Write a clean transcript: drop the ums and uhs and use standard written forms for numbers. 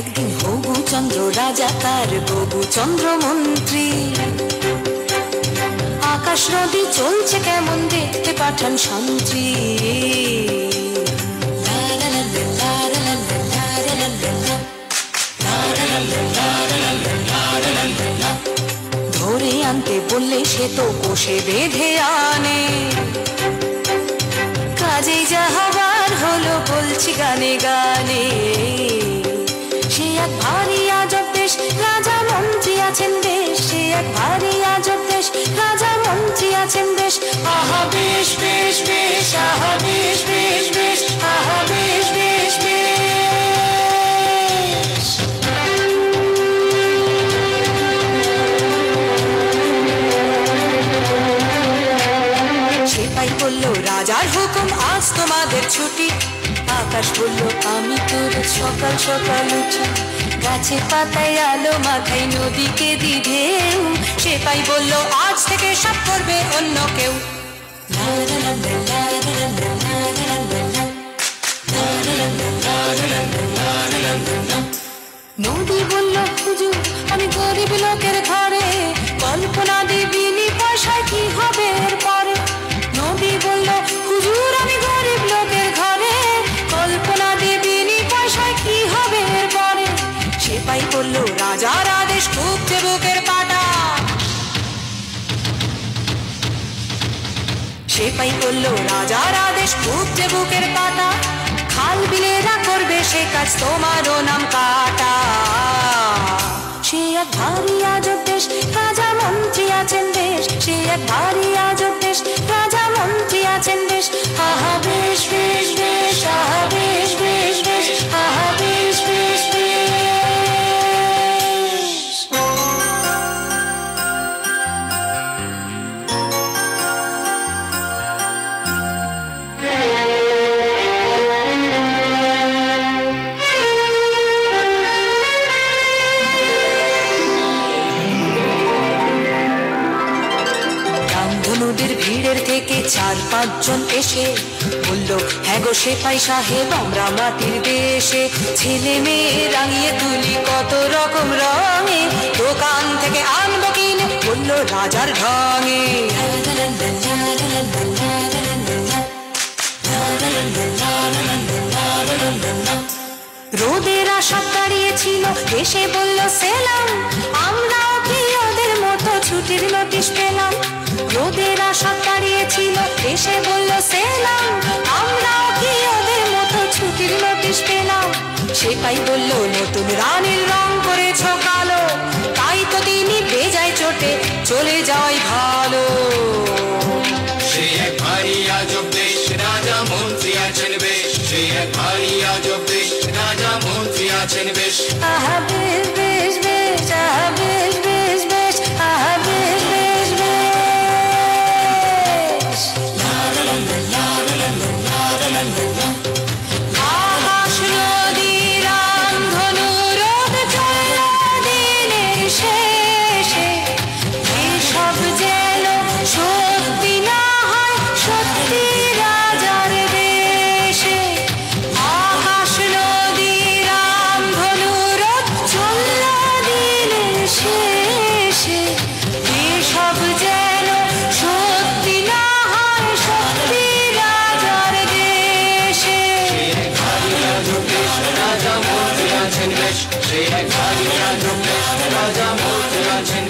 একদিন হবু চন্দ্র রাজা তার ববু চন্দ্র মন্ত্রী, আকাশ নদী চলছে কেমন দেখতে পাঠান সন্ত্রী। ধরে আনতে বললে সে তো কষে বেঁধে আনে, কাজেই যা হবার হলো বলছি গানে গানে। সে এক ভারী আজব দেশ, রাজা মন্ত্রী আছেন বেশ, সে এক ভারী আজব দেশ, রাজা মন্ত্রী আছেন বেশ। আহা বেশ বেশ বেশ, আহা বেশ বেশ বেশ, আহা বেশ বেশ বেশ। সেপাই বলল রাজার হুকুম আজ তোমাদের ছুটি, আকাশ বলল আমি তোর সকাল সকাল উঠি, গাছে পাতায় আলো মাথায় নদীকে দি ঢেউ। সেপাই বলল আজ থেকে সব করবে অন্য কেউ। নদী বলল হুজুর আমি গরিব লোকের ঘরে, কল্পনা দিবিনি পয়সায় কি হবে এরপরে। নদী বলল হুজুর আমি গরিব লোকের ঘরে, কল্পনা দিবিনি পয়সায় কি হবে এরপরে। সেপাই বলল রাজার আদেশ খুব বুকের পাটা, সেপাই বলল রাজার আদেশ খুব বুকের পাটা, খাল বিলেরা করবে সে কাজ তোমারও নাম কাটা। সে এক ভারী আজব দেশ, রাজা মন্ত্রী আছেন বেশ, সে এক ভারী আজব দেশ, রাজা মন্ত্রী আছেন বেশ। আহা বেশ বেশ বেশ, আহা বেশ বেশ বেশ, আহা বেশ বেশ বেশ। নদীর ভিড়ের থেকে 4-5 জন এসে বলল হ্যাঁ গো সেপাই সাহেব আমরা মাটির দেশে, ছেলে মেয়ে রাঙিয়ে তুলি কত রকম রঙে, দোকান থেকে আনবো কিনে বলল রাজার ঢঙে। রোদের আশা দাঁড়িয়েছিল এসে বলল সেলাম, আমরাও কি ওদের মতো ছুটির নোটিশ পেলাম। রোদের আশা দাঁড়িয়েছিল এসে বলল সেলাম, আমরাও কি ওদের মতো ছুটির নোটিশ পেলাম। সেপাই বলল নতুন রানীর রং করেছ কালো, তাই তো তিনি বেজায় চোটে চলে যাওয়াই ভালো। সে এক ভারী আজব দেশ, রাজা মন্ত্রী আছেন বেশ, সে এক ভারী আজব দেশ, রাজা মন্ত্রী আছেন বেশ। আহা বেশ বেশ বেশ, আহা বেশ বেশ বেশ, আহা বেশ বেশ বেশ। আকাশ নদী রামধনু রোদ চলল দিনের শেষে, এসব যেন সত্যি না হয় সত্যি রাজার দেশে। আকাশ নদী রামধনু রোদ চলল দিনের শেষে, এসব যেন সত্যি না হয় সত্যি রাজার দেশে। রাজা মন্ত্রী আছেন বেশ, সে এক ভারী আজব দেশ, রাজা মন্ত্রী আছেন